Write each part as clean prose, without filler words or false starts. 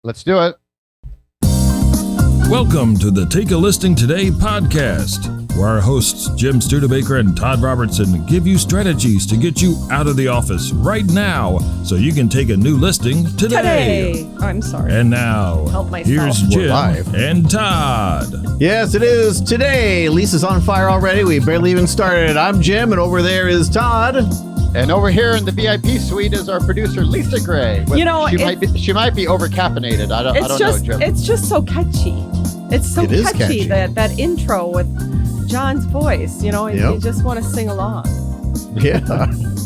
Let's do it. Welcome to the Take a Listing Today podcast, where our hosts Jim Studebaker and Todd Robertson give you strategies to get you out of the office right now so you can take a new listing today. I'm sorry. And now, Help myself. here's Jim live. and Todd. Yes, it is today. Lisa's on fire already. We barely even started. I'm Jim, and over there is Todd. And over here in the VIP suite is our producer, Lisa Gray. You know, she might be over-caffeinated. I don't know, Jim. It's just so catchy. It's so catchy. That intro with John's voice. You know, you just want to sing along. Yeah.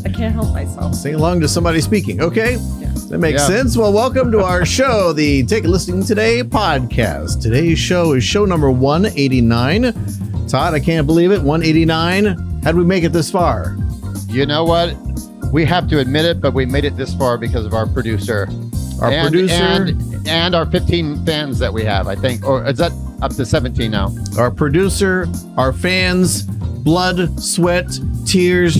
I can't help myself. Sing along to somebody speaking. Okay. Yeah. That makes sense. Well, welcome to our show, the Take a Listing Today podcast. Today's show is show number 189. Todd, I can't believe it. 189. How'd we make it this far? You know what? We have to admit it, but we made it this far because of our producer. And our 15 fans that we have, I think. Or is that up to 17 now? Our producer, our fans, blood, sweat, tears,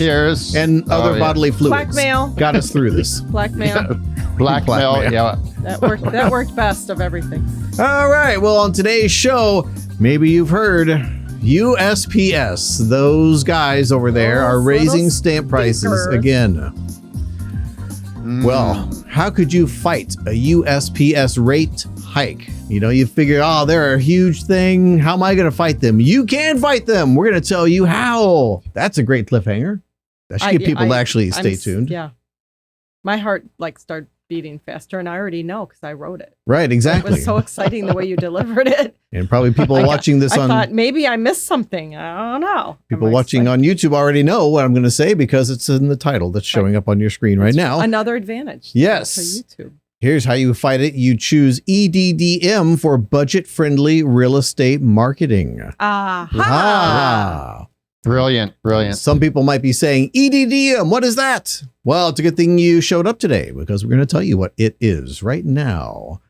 and other bodily fluids. Blackmail. Got us through this. Blackmail. Blackmail, yeah. That worked best of everything. All right. Well, on today's show, maybe you've heard USPS. Those guys over there are raising stamp prices again. Well, how could you fight a USPS rate hike? You know, you figure, they're a huge thing. How am I going to fight them? You can fight them. We're going to tell you how. That's a great cliffhanger. That should get people to actually stay tuned. Yeah. My heart started beating faster, and I already know because I wrote it. Right, exactly. It was so exciting the way you delivered it. And probably people watching this I thought maybe I missed something. I don't know. People watching on YouTube already know what I'm going to say because it's in the title that's showing up on your screen right now. Another advantage. Yes. For YouTube. Here's how you fight it. You choose EDDM for budget-friendly real estate marketing. Aha. Brilliant. Some people might be saying, EDDM, what is that? Well, it's a good thing you showed up today because we're going to tell you what it is right now.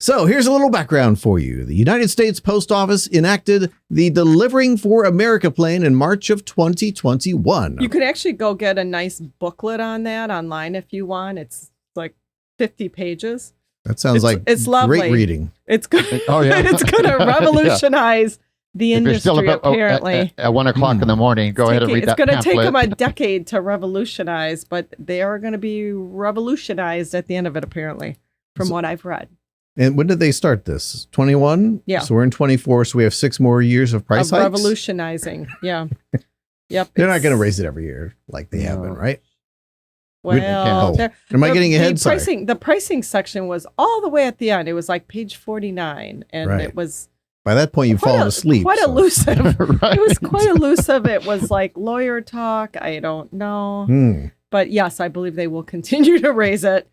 So here's a little background for you. The United States Post Office enacted the Delivering for America plan in March of 2021. You could actually go get a nice booklet on that online if you want. It's like 50 pages. That sounds it's lovely. Great reading. It's good. Oh, yeah. It's going to revolutionize the industry, still apparently. At 1 o'clock in the morning, go ahead and read that It's going to take pamphlet. them a decade to revolutionize, but they are going to be revolutionized at the end of it, apparently, from what I've read. And when did they start this? 21? Yeah. So we're in 24, so we have 6 more years of price hikes? Revolutionizing, yeah. Yep. They're not going to raise it every year like they have been, right? Well, am I getting ahead? The pricing section was all the way at the end. It was like page 49, and it was... By that point, you've fallen asleep. Quite elusive. Right. It was quite elusive. It was like lawyer talk. I don't know. But yes, I believe they will continue to raise it.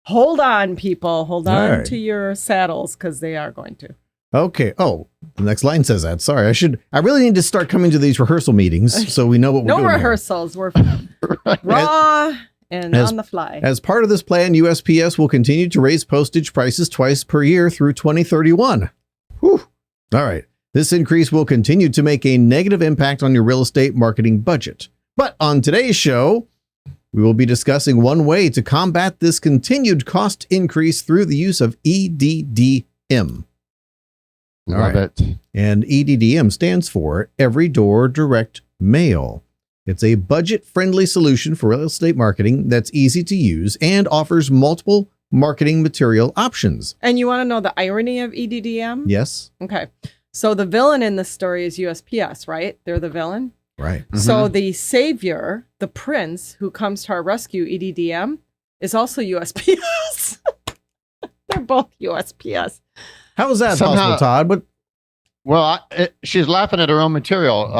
Hold on, people. Hold on to your saddles because they are going to. Okay. Oh, the next line says that. Sorry. I really need to start coming to these rehearsal meetings so we know what we're doing. No rehearsals. We're raw and on the fly. As part of this plan, USPS will continue to raise postage prices twice per year through 2031. Whew. All right. This increase will continue to make a negative impact on your real estate marketing budget. But on today's show, we will be discussing one way to combat this continued cost increase through the use of EDDM. Love it. And EDDM stands for Every Door Direct Mail. It's a budget-friendly solution for real estate marketing that's easy to use and offers multiple marketing material options. And you want to know the irony of EDDM? Yes. Okay. So the villain in this story is USPS, right? They're the villain. Right. Mm-hmm. So the savior, the prince who comes to our rescue, EDDM, is also USPS. They're both USPS. How is that possible, Todd? But well, she's laughing at her own material.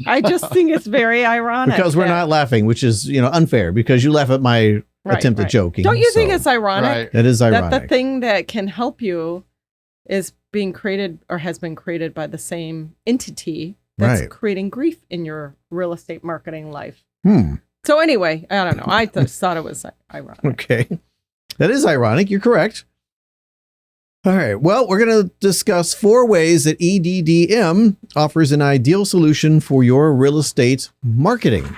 I just think it's very ironic. Because we're not laughing, which is, unfair because you laugh at my attempt at joking. Don't you think it's ironic? Right. That is ironic. That the thing that can help you is being created or has been created by the same entity that's creating grief in your real estate marketing life. So anyway, I don't know. I just thought it was ironic. Okay. That is ironic. You're correct. All right. Well, we're going to discuss 4 ways that EDDM offers an ideal solution for your real estate marketing.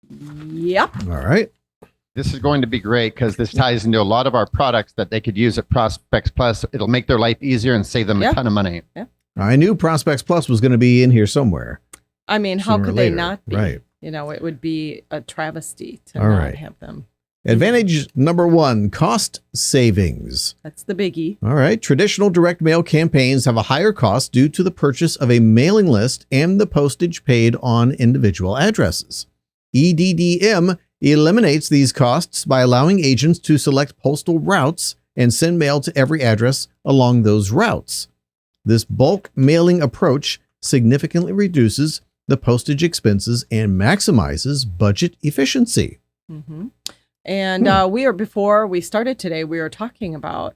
Yep. All right. this is going to be great because this ties into a lot of our products that they could use at Prospects Plus. It'll make their life easier and save them a ton of money. Yeah. I knew Prospects Plus was going to be in here somewhere. I mean, how could they not be? Right. It would be a travesty to not have them. Advantage number 1, cost savings. That's the biggie. All right. Traditional direct mail campaigns have a higher cost due to the purchase of a mailing list and the postage paid on individual addresses. EDDM eliminates these costs by allowing agents to select postal routes and send mail to every address along those routes. This bulk mailing approach significantly reduces the postage expenses and maximizes budget efficiency. Mm-hmm. And before we started today, we were talking about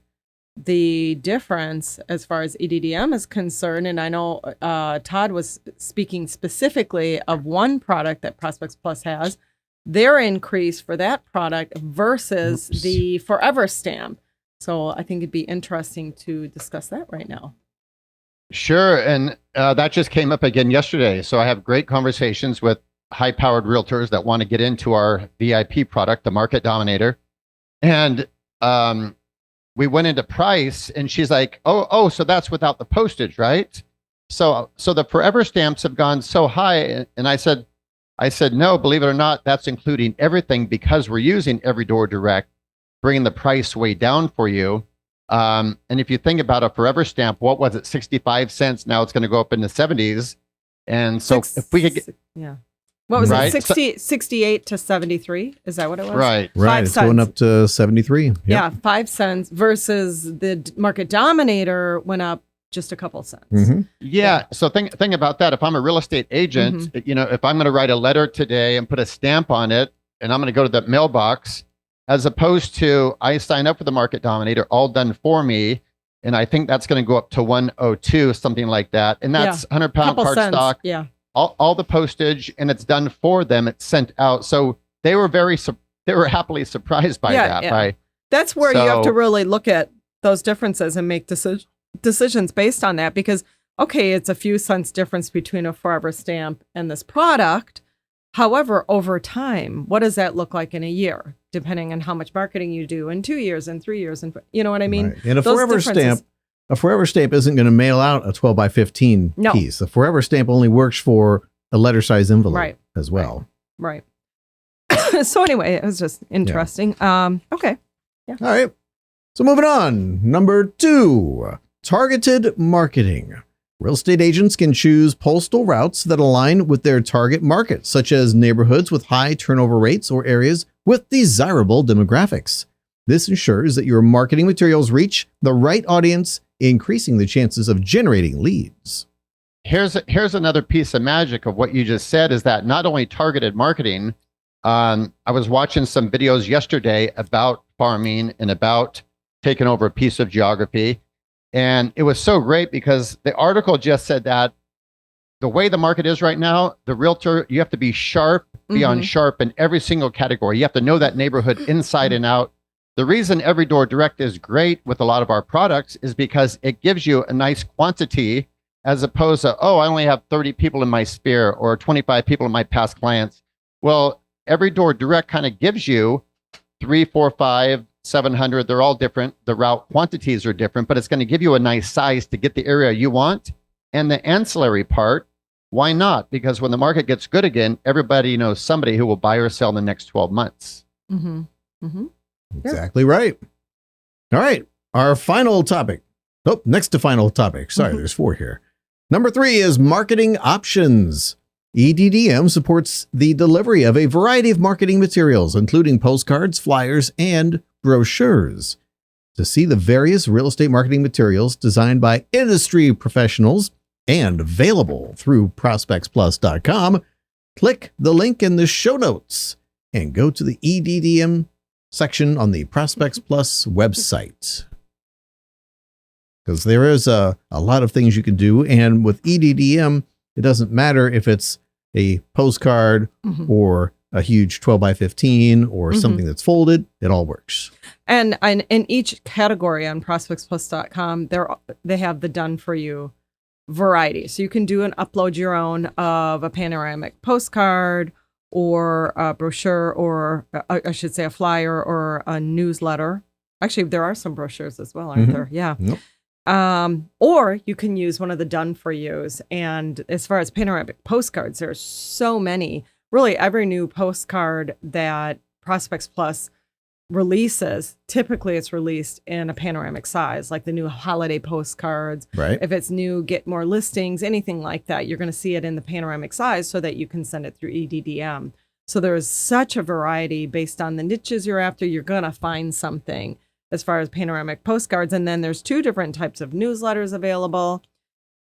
the difference as far as EDDM is concerned. And I know Todd was speaking specifically of one product that Prospects Plus has, their increase for that product versus the Forever Stamp. So I think it'd be interesting to discuss that right now. Sure. And that just came up again yesterday. So I have great conversations with high-powered realtors that want to get into our VIP product, the Market Dominator. And we went into price and she's like, oh, so that's without the postage, right? So the Forever Stamps have gone so high. And I said, no, believe it or not, that's including everything because we're using Every Door Direct, bringing the price way down for you. And if you think about a Forever Stamp, what was it, 65 cents? Now it's going to go up in the 70s. And so if we could get... What was it, 68 to 73? Is that what it was? Right. It's going up to 73. Yep. Yeah, 5 cents versus the Market Dominator went up just a couple cents. Mm-hmm. Yeah. So think about that. If I'm a real estate agent, if I'm going to write a letter today and put a stamp on it, and I'm going to go to the mailbox, as opposed to I sign up for the Market Dominator, all done for me, and I think that's going to go up to 102, something like that. And that's 100-pound cardstock. Yeah. All the postage, and it's done for them. It's sent out. So they were happily surprised by that. Yeah. That's where you have to really look at those differences and make decisions based on that, because, okay, it's a few cents difference between a Forever Stamp and this product. However, over time, what does that look like in a year, depending on how much marketing you do in 2 years and 3 years? And you know what I mean? Right. And a Forever Stamp isn't going to mail out a 12 by 15 piece. A Forever Stamp only works for a letter size envelope as well. Right. So anyway, it was just interesting. Okay. Yeah. All right. So moving on. Number 2, targeted marketing. Real estate agents can choose postal routes that align with their target market, such as neighborhoods with high turnover rates or areas with desirable demographics. This ensures that your marketing materials reach the right audience, increasing the chances of generating leads. Here's another piece of magic of what you just said, is that not only targeted marketing, I was watching some videos yesterday about farming and about taking over a piece of geography. And it was so great because the article just said that the way the market is right now, the realtor, you have to be sharp, beyond sharp in every single category. You have to know that neighborhood inside and out. The reason Every Door Direct is great with a lot of our products is because it gives you a nice quantity, as opposed to, I only have 30 people in my sphere or 25 people in my past clients. Well, Every Door Direct kind of gives you 3, 4, 5, 700. They're all different. The route quantities are different, but it's going to give you a nice size to get the area you want. And the ancillary part, why not? Because when the market gets good again, everybody knows somebody who will buy or sell in the next 12 months. Mm-hmm. Mm-hmm. Exactly right. All right. Our final topic. Next to final topic. Sorry, there's 4 here. Number 3 is marketing options. EDDM supports the delivery of a variety of marketing materials, including postcards, flyers, and brochures. To see the various real estate marketing materials designed by industry professionals and available through ProspectsPLUS.com, click the link in the show notes and go to the EDDM section on the Prospects Plus website. Because there is a lot of things you can do. And with EDDM, it doesn't matter if it's a postcard or a huge 12 by 15 or something that's folded. It all works. And in each category on ProspectsPlus.com, they have the done for you variety. So you can do upload your own of a panoramic postcard or a brochure, or I should say a flyer or a newsletter. Actually, there are some brochures as well, aren't there? Yeah. Yep. Or you can use one of the done for yous. And as far as panoramic postcards, there's so many. Really, every new postcard that Prospects Plus releases, typically it's released in a panoramic size, like the new holiday postcards. Right. If it's new, get more listings, anything like that, you're going to see it in the panoramic size so that you can send it through EDDM. So there's such a variety based on the niches you're after. You're going to find something as far as panoramic postcards. And then there's 2 different types of newsletters available,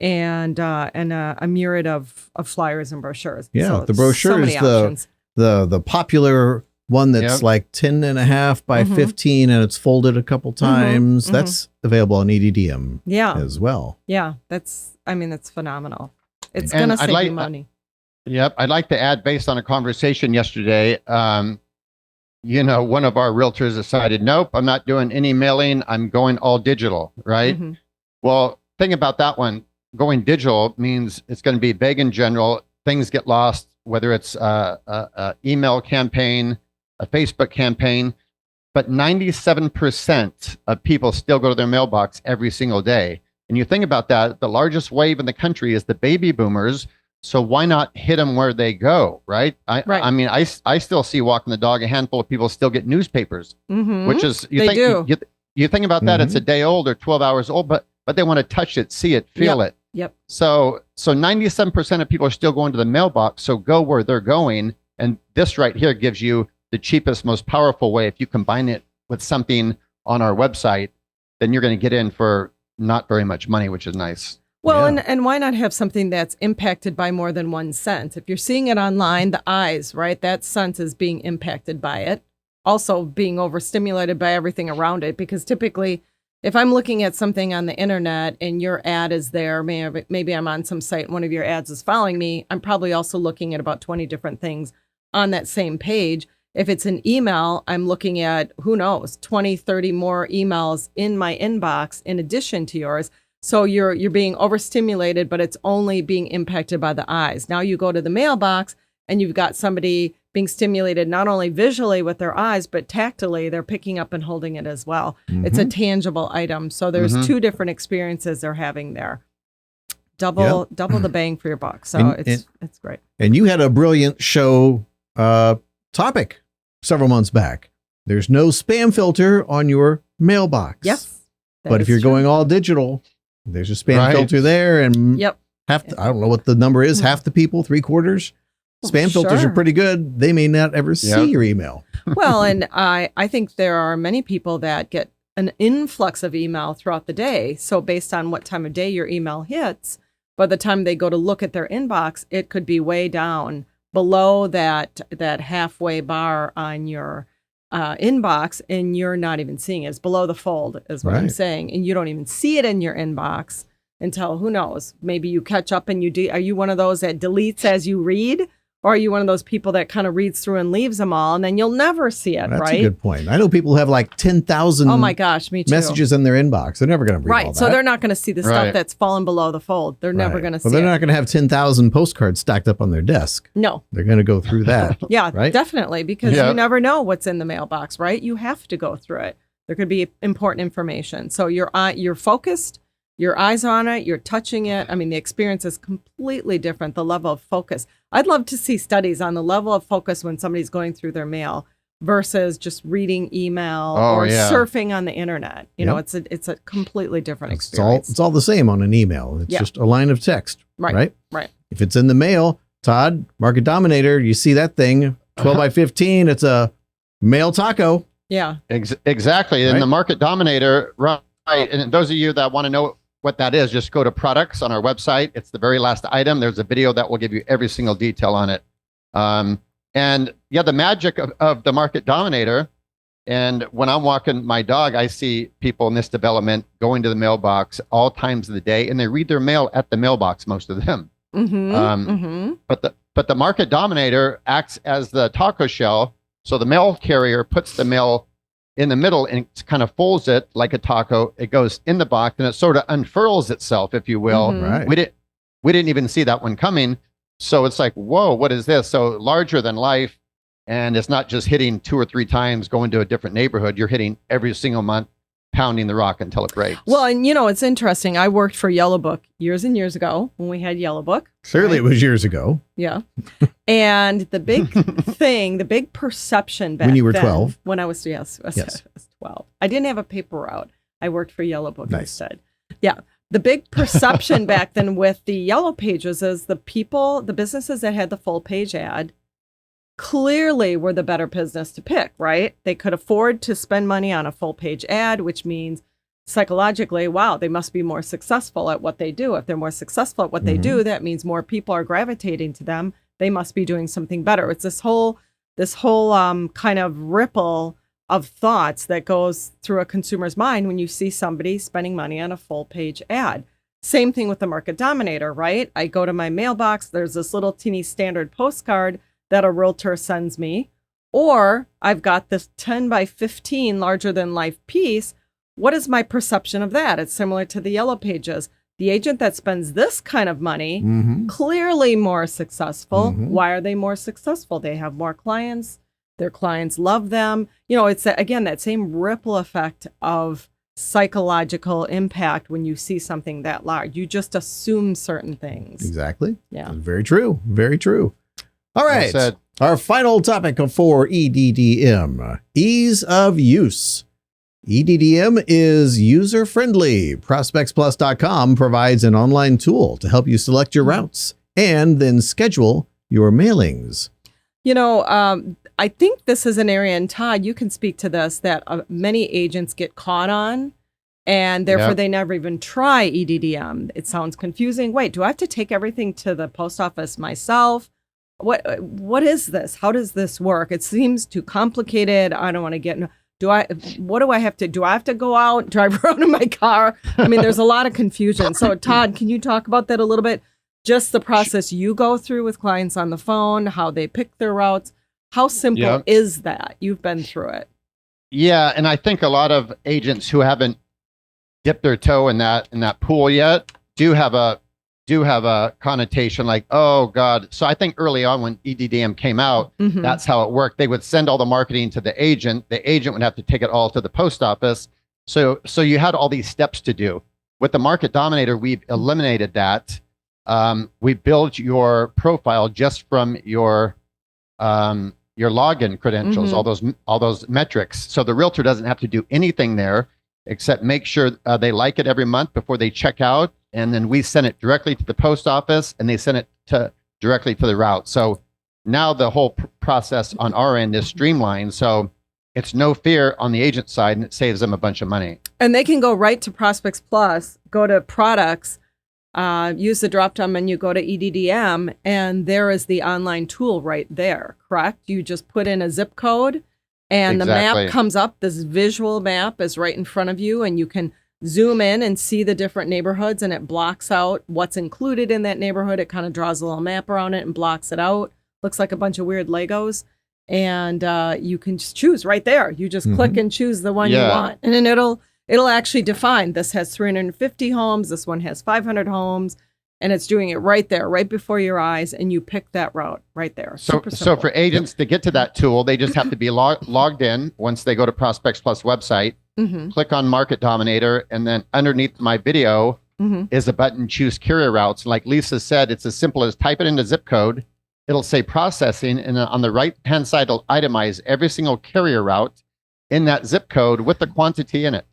and a myriad of flyers and brochures. Yeah, so the brochure is the popular one that's like 10.5 by 15, and it's folded a couple times. That's available on EDDM as well. Yeah, that's phenomenal. It's going to save you money. Yep. I'd like to add, based on a conversation yesterday, one of our realtors decided, nope, I'm not doing any mailing. I'm going all digital, right? Well, think about that one. Going digital means it's going to be vague in general. Things get lost, whether it's a email campaign, a Facebook campaign, but 97% of people still go to their mailbox every single day. And you think about that, the largest wave in the country is the baby boomers. So why not hit them where they go, right? I mean, I still see walking the dog, a handful of people still get newspapers, which is, you think about that, it's a day old or 12 hours old, but they want to touch it, see it, feel it. Yep. So 97% of people are still going to the mailbox. So go where they're going. And this right here gives you the cheapest, most powerful way. If you combine it with something on our website, then you're going to get in for not very much money, which is nice. Well, and why not have something that's impacted by more than one sense? If you're seeing it online, the eyes, right? That sense is being impacted by it. Also being overstimulated by everything around it. Because typically, if I'm looking at something on the internet and your ad is there, maybe I'm on some site and one of your ads is following me, I'm probably also looking at about 20 different things on that same page. If it's an email, I'm looking at, who knows, 20, 30 more emails in my inbox in addition to yours. So you're being overstimulated, but it's only being impacted by the eyes. Now you go to the mailbox and you've got somebody being stimulated not only visually with their eyes, but tactily, they're picking up and holding it as well. It's a tangible item. So there's 2 different experiences they're having there. Double the bang for your buck. So it's great. And you had a brilliant show topic several months back. There's no spam filter on your mailbox. Yes. But if you're going all digital, there's a spam filter there, and I don't know what the number is, half the people, 3/4. Spam filters are pretty good. They may not ever see your email. Well, and I think there are many people that get an influx of email throughout the day. So based on what time of day your email hits, by the time they go to look at their inbox, it could be way down below that halfway bar on your inbox, and you're not even seeing it. It's below the fold is what I'm saying. And you don't even see it in your inbox until, who knows, maybe you catch up and are you one of those that deletes as you read? Or are you one of those people that kind of reads through and leaves them all, and then you'll never see it, That's a good point. I know people who have like 10,000 oh my gosh, me too. messages in their inbox. They're never going to read all that. So they're not going to see the stuff that's fallen below the fold. They're never going to see it. Well, they're not going to have 10,000 postcards stacked up on their desk. No. They're going to go through that. Definitely, because you never know what's in the mailbox, right? You have to go through it. There could be important information. So you're focused, your eyes are on it, you're touching it. I mean, the experience is completely different, the level of focus. I'd love to see studies on the level of focus when somebody's going through their mail versus just reading email or surfing on the internet. You know, it's a completely different experience. It's all the same on an email. It's just a line of text, right? If it's in the mail, Todd, Market Dominator, you see that thing, 12 by 15, it's a mail taco. Yeah. Exactly. And the Market Dominator, right. And those of you that want to know what that is, just go to products on our website. It's the very last item. There's a video that will give you every single detail on it. And the magic of the Market Dominator. And when I'm walking my dog, I see people in this development going to the mailbox all times of the day, and they read their mail at the mailbox, most of them. But the Market Dominator acts as the taco shell. So the mail carrier puts the mail in the middle and it kind of folds it like a taco. It goes in the box and it sort of unfurls itself, if you will. Right. We didn't even see that one coming. So it's like, whoa, what is this? So larger than life. And it's not just hitting 2 or 3 times going to a different neighborhood. You're hitting every single month, pounding the rock until it breaks. Well, and it's interesting. I worked for Yellow Book years and years ago when we had Yellow Book. Clearly, it was years ago. Yeah. And the big thing, the big perception back when you were then, 12. When I was, yes. I was 12. I didn't have a paper route. I worked for Yellow Book instead. Yeah. The big perception back then with the Yellow Pages is the businesses that had the full page ad clearly were the better business to pick, right? They could afford to spend money on a full page ad, which means psychologically, wow, they must be more successful at what they do. If they're more successful at what they do, that means more people are gravitating to them. They must be doing something better. It's this whole kind of ripple of thoughts that goes through a consumer's mind when you see somebody spending money on a full page ad. Same thing with the Market Dominator, right? I go to my mailbox, there's this little teeny standard postcard that a realtor sends me, or I've got this 10 by 15 larger than life piece. What is my perception of that? It's similar to the Yellow Pages. The agent that spends this kind of money, clearly more successful. Why are they more successful? They have more clients. Their clients love them. It's again, that same ripple effect of psychological impact when you see something that large. You just assume certain things. Exactly. Yeah. Very true. Very true. All right. Well said. Our final topic for EDDM, ease of use. EDDM is user-friendly. ProspectsPLUS.com provides an online tool to help you select your routes and then schedule your mailings. I think this is an area, and Todd, you can speak to this, that many agents get caught on, and therefore they never even try EDDM. It sounds confusing. Wait, do I have to take everything to the post office myself? What is this? How does this work? It seems too complicated. I don't want to get in. What do I have to do? I have to go out, drive around in my car. I mean, there's a lot of confusion. So Todd, can you talk about that a little bit? Just the process you go through with clients on the phone, how they pick their routes. How simple is that? You've been through it. Yeah. And I think a lot of agents who haven't dipped their toe in that pool yet do have a connotation like, oh God. So I think early on when EDDM came out, that's how it worked. They would send all the marketing to the agent. The agent would have to take it all to the post office. So you had all these steps to do. With the Market Dominator, we've eliminated that. We build your profile just from your login credentials, all those metrics. So the realtor doesn't have to do anything there except make sure they like it every month before they check out. And then we send it directly to the post office and they send it directly to the route. So now the whole process on our end is streamlined. So it's no fear on the agent side and it saves them a bunch of money. And they can go right to Prospects Plus, go to products, use the drop-down menu, go to EDDM, and there is the online tool right there, correct? You just put in a zip code and the map comes up. This visual map is right in front of you and you can zoom in and see the different neighborhoods and it blocks out what's included in that neighborhood. It kind of draws a little map around it and blocks it out. Looks like a bunch of weird Legos. And you can just choose right there. You just click and choose the one you want. And then it'll actually define this has 350 homes. This one has 500 homes. And it's doing it right there, right before your eyes. And you pick that route right there. So for agents to get to that tool, they just have to be logged in once they go to Prospects Plus website. Click on Market Dominator, and then underneath my video is a button, choose carrier routes. Like Lisa said, it's as simple as type it into zip code. It'll say processing, and on the right-hand side, it'll itemize every single carrier route in that zip code with the quantity in it.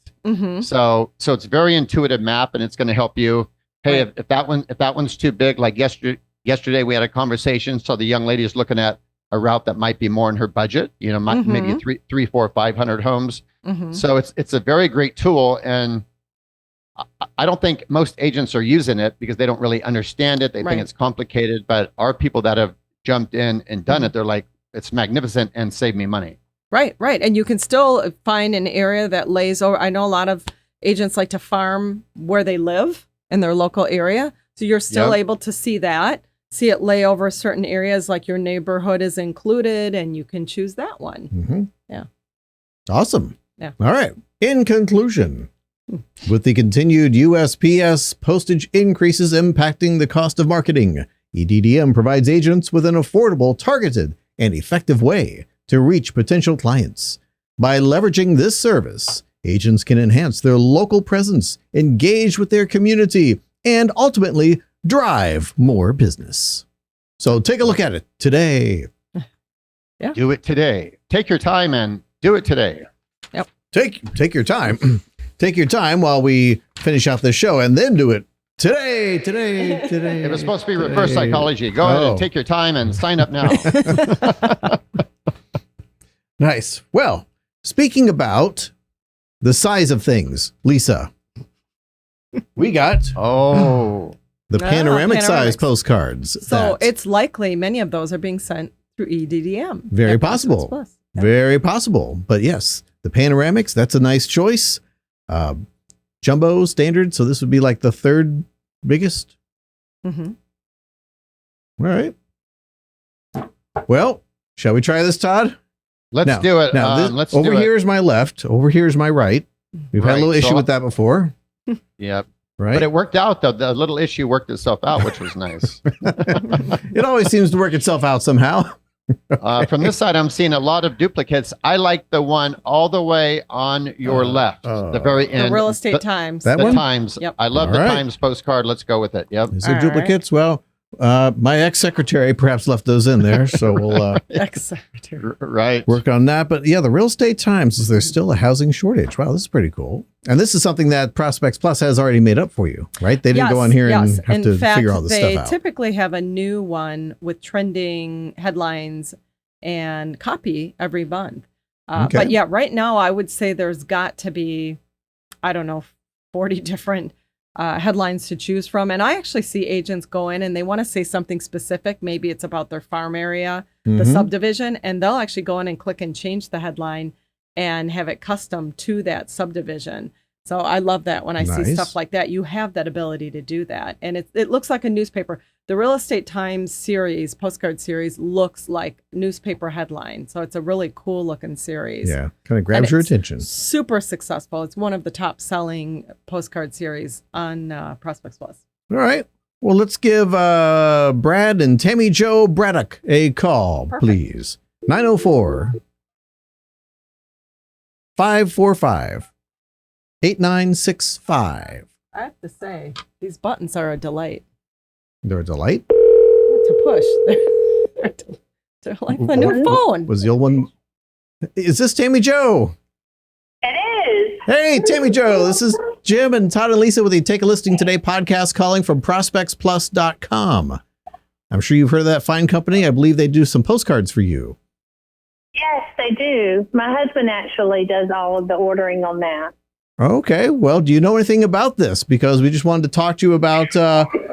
So it's a very intuitive map, and it's going to help you. Hey, if that one's too big, like yesterday we had a conversation. So the young lady is looking at a route that might be more in her budget. Maybe 300, 400, 500 homes. So it's a very great tool, and I don't think most agents are using it because they don't really understand it. They think it's complicated, but our people that have jumped in and done it, they're like, it's magnificent and saved me money. Right. And you can still find an area that lays over. I know a lot of agents like to farm where they live in their local area. So you're still able to see it lay over certain areas, like your neighborhood is included, and you can choose that one. Yeah. Awesome. Yeah. All right. In conclusion, with the continued USPS postage increases impacting the cost of marketing, EDDM provides agents with an affordable, targeted, and effective way to reach potential clients. By leveraging this service, agents can enhance their local presence, engage with their community, and ultimately drive more business. So take a look at it today. Yeah. Do it today. Take your time and do it today. Yep. Take your time. Take your time while we finish off the show and then do it today. It was supposed to be reverse psychology. Go ahead and take your time and sign up now. Nice. Well, speaking about the size of things, Lisa, we got the panoramic size postcards. So it's likely many of those are being sent through EDDM. Very possible. Yeah. Very possible. But yes, the panoramics, that's a nice choice. Jumbo standard. So this would be like the third biggest. Mm-hmm. All right. Well, shall we try this, Todd? Let's do it. Now, let's over do it. here is my left. Over here is my right. We've had a little issue with that before. Yep. Right. But it worked out, though. The little issue worked itself out, which was nice. It always seems to work itself out somehow. From this side, I'm seeing a lot of duplicates. I like the one all the way on your left, the very end. The Real Estate Times. That the one? Times. Yep. I love All the right. Times postcard. Let's go with it. Yep. Is there All duplicates? Well, my ex-secretary perhaps left those in there, so we'll Ex-secretary. Right. work on that. But yeah, the Real Estate Times, is there still a housing shortage? Wow, this is pretty cool. And this is something that Prospects Plus has already made up for you, right? They didn't go on here and have In to fact, figure all this they stuff out. typically have a new one with trending headlines and copy every month. Okay. But yeah, right now I would say there's got to be, 40 different headlines to choose from. And I actually see agents go in and they want to say something specific. Maybe it's about their farm area, the subdivision, and they'll actually go in and click and change the headline and have it custom to that subdivision. So I love that when I see stuff like that. You have that ability to do that. And it looks like a newspaper. The Real Estate Times series, postcard series, looks like newspaper headline. So it's a really cool looking series. Yeah, kind of grabs your attention. Super successful. It's one of the top selling postcard series on Prospects Plus. All right. Well, let's give Brad and Tammy Jo Braddock a call, please. 904-545-8965. I have to say, these buttons are a delight. They're a delight. To push. They're like the new phone. Was the old one? Is this Tammy Jo? It is. Hey, Tammy Jo, this is Jim and Todd and Lisa with the Take a Listing Today podcast calling from ProspectsPLUS.com. I'm sure you've heard of that fine company. I believe they do some postcards for you. Yes, they do. My husband actually does all of the ordering on that. Okay. Well, do you know anything about this? Because we just wanted to talk to you about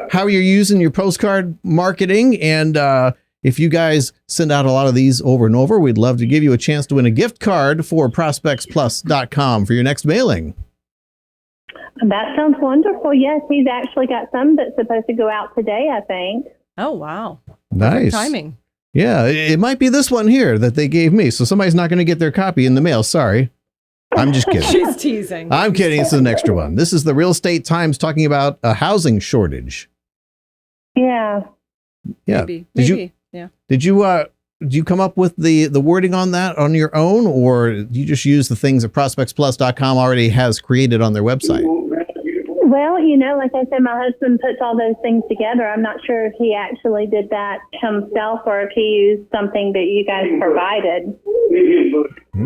how you're using your postcard marketing. And if you guys send out a lot of these over and over, we'd love to give you a chance to win a gift card for ProspectsPLUS.com for your next mailing. That sounds wonderful. Yes, he's actually got some that's supposed to go out today, I think. Oh, wow. Nice. Timing. Yeah, it might be this one here that they gave me. So somebody's not going to get their copy in the mail. Sorry. I'm just kidding. She's teasing. I'm kidding. It's an extra one. This is the Real Estate Times talking about a housing shortage. Yeah. Yeah. Maybe. Yeah. Did you come up with the wording on that on your own, or do you just use the things that ProspectsPLUS.com already has created on their website? Well, like I said, my husband puts all those things together. I'm not sure if he actually did that himself or if he used something that you guys provided.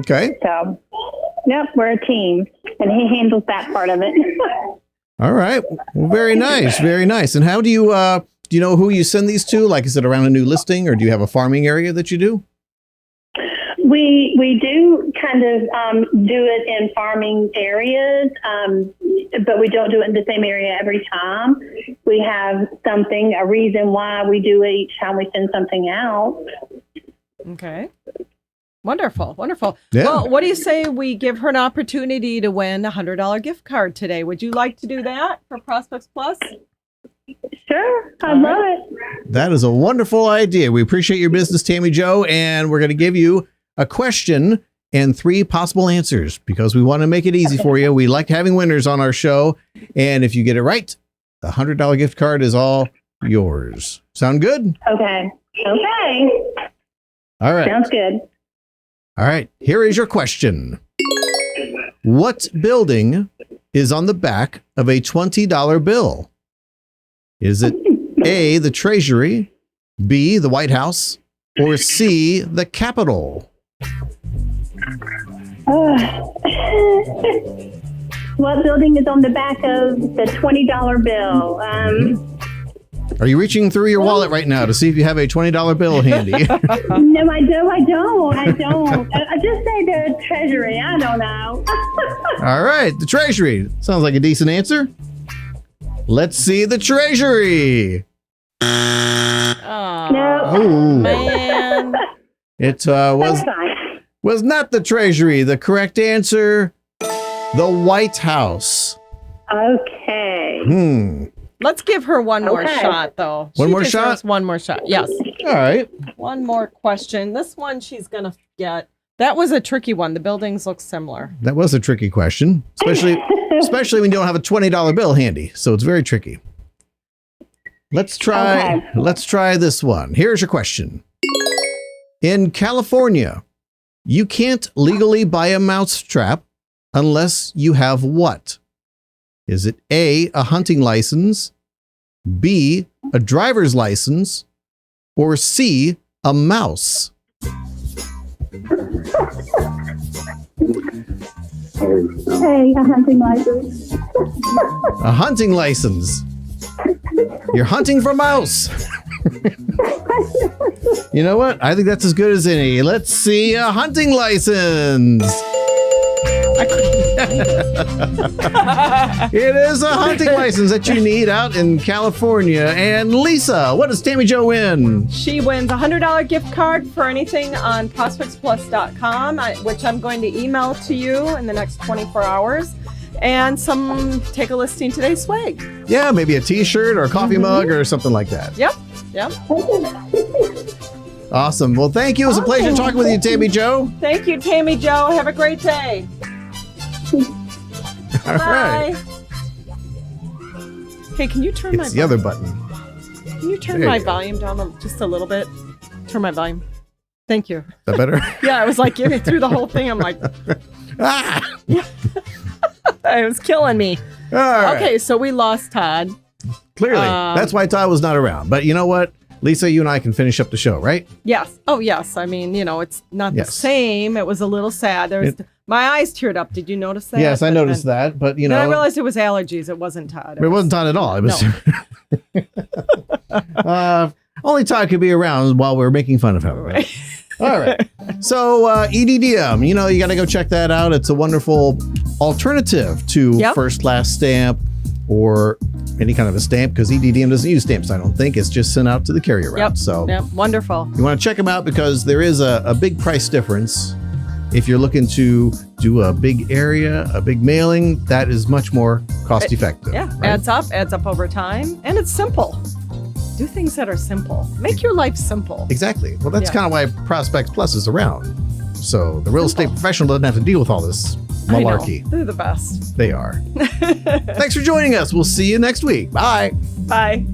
Okay. So, yep, we're a team, and he handles that part of it. All right. Well, very nice. Very nice. And how do you know who you send these to? Like, is it around a new listing, or do you have a farming area that you do? We do kind of do it in farming areas, but we don't do it in the same area every time. We have a reason why we do it each time we send something out. Okay. Wonderful. Yeah. Well, what do you say we give her an opportunity to win a $100 gift card today? Would you like to do that for Prospects Plus? Sure. I love it. That is a wonderful idea. We appreciate your business, Tammy Jo, and we're going to give you a question and 3 possible answers because we want to make it easy for you. We like having winners on our show. And if you get it right, the $100 gift card is all yours. Sound good? Okay. All right. Sounds good. All right. Here is your question. What building is on the back of a $20 bill? Is it A, the Treasury, B, the White House, or C, the Capitol? What building is on the back of the $20 bill? Are you reaching through your wallet right now to see if you have a $20 bill handy? No, I don't. I just say the Treasury. I don't know. All right, the Treasury. Sounds like a decent answer. Let's see the Treasury. Oh, No. man. It That's fine. was not the Treasury. The correct answer, the White House. Okay. Let's give her one more Okay. shot, though. One She more deserves shot? One more shot. Yes. All right. One more question. This one she's going to get. That was a tricky one. The buildings look similar. That was a tricky question, especially when you don't have a $20 bill handy. So it's very tricky. Let's try this one. Here's your question. In California, you can't legally buy a mousetrap unless you have what? Is it A, a hunting license, B, a driver's license, or C, a mouse? Hey, a hunting license. A hunting license. You're hunting for mouse. You know what? I think that's as good as any. Let's see a hunting license. It is a hunting license that you need out in California. And Lisa, what does Tammy Jo win? She wins a $100 gift card for anything on ProspectsPLUS.com, which I'm going to email to you in the next 24 hours. And some Take a Listing Today swag. Yeah, maybe a t-shirt or a coffee mug or something like that. Yep. Awesome. Well, thank you. It was a pleasure talking with you, Tammy Jo. Thank you, Tammy Jo. Have a great day. All right. Bye. Hey, can you turn It's the other button. Can you turn There my you go. volume down just a little bit? Turn my volume. Thank you. Is that better? Yeah, I was like getting through the whole thing. I'm like, Ah! it was killing me. All right. Okay, so we lost Todd. Clearly. That's why Todd was not around. But you know what? Lisa, you and I can finish up the show, right? Yes. Oh, yes. I mean, it's not the Yes. same. It was a little sad. My eyes teared up. Did you notice that? Yes, I But noticed then- that. But, Then I realized it was allergies. It wasn't Todd. it wasn't Todd at all. It was only Todd could be around while we're making fun of him. Right. All right. So EDDM, you got to go check that out. It's a wonderful alternative to Yep. first class stamp or any kind of a stamp, because EDDM doesn't use stamps, I don't think. It's just sent out to the carrier route. Yep. So Yep. Wonderful. you want to check them out because there is a big price difference. If you're looking to do a big area, a big mailing, that is much more cost effective. Yeah. right? Adds up over time. And it's simple. Do things that are simple. Make your life simple. Exactly. Well, that's Yeah. kind of why Prospects Plus is around. So the real estate professional doesn't have to deal with all this I know. malarkey. They're the best. They are. Thanks for joining us. We'll see you next week. Bye. Bye.